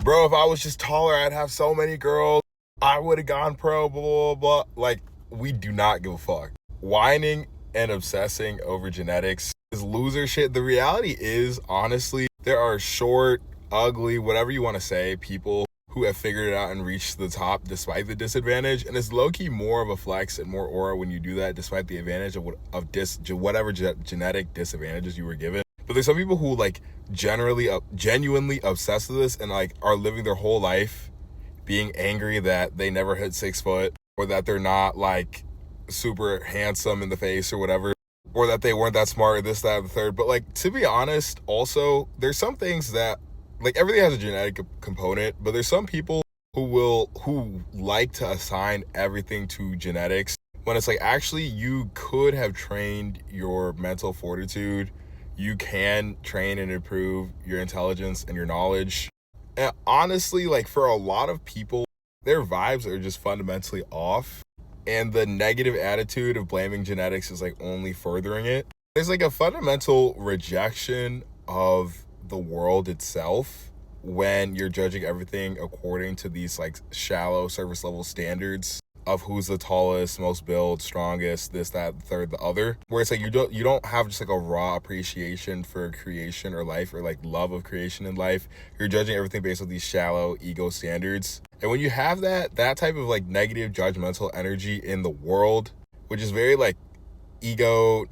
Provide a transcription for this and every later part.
bro, if I was just taller, I'd have so many girls. I would have gone pro, blah, blah, blah. Like, we do not give a fuck. Whining and obsessing over genetics is loser shit. The reality is, honestly, there are short, ugly, whatever you want to say, people who have figured it out and reached the top despite the disadvantage. And it's low-key more of a flex and more aura when you do that despite the advantage of whatever genetic disadvantages you were given. But there's some people who like genuinely obsessed with this and like are living their whole life being angry that they never hit 6 foot, or that they're not like super handsome in the face or whatever, or that they weren't that smart or this, that, or the third. But like, to be honest, also there's some things that like everything has a genetic component, but there's some people who like to assign everything to genetics when it's like, actually you could have trained your mental fortitude. You can train and improve your intelligence and your knowledge. And honestly, like for a lot of people, their vibes are just fundamentally off. And the negative attitude of blaming genetics is like only furthering it. There's like a fundamental rejection of the world itself when you're judging everything according to these like shallow surface level standards of who's the tallest, most built, strongest, this, that, the third, the other. Where it's like you don't have just like a raw appreciation for creation or life, or like love of creation in life. You're judging everything based on these shallow ego standards. And when you have that type of like negative judgmental energy in the world, which is very like ego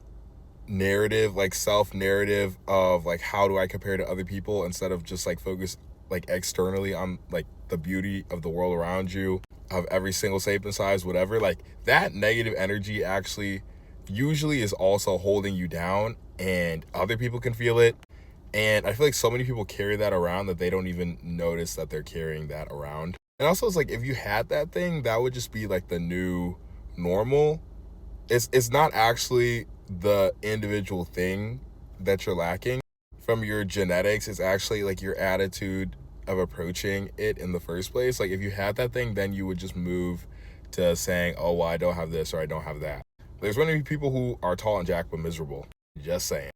narrative, like self narrative of like, how do I compare to other people, instead of just like focus like externally on like the beauty of the world around you, of every single shape and size, whatever, like that negative energy actually usually is also holding you down, and other people can feel it. And I feel like so many people carry that around that they don't even notice that they're carrying that around. And also, it's like, if you had that thing, that would just be like the new normal. It's not actually the individual thing that you're lacking from your genetics. It's actually like your attitude of approaching it in the first place. Like if you had that thing, then you would just move to saying, oh well, I don't have this or I don't have that. There's many people who are tall and jacked but miserable. Just saying.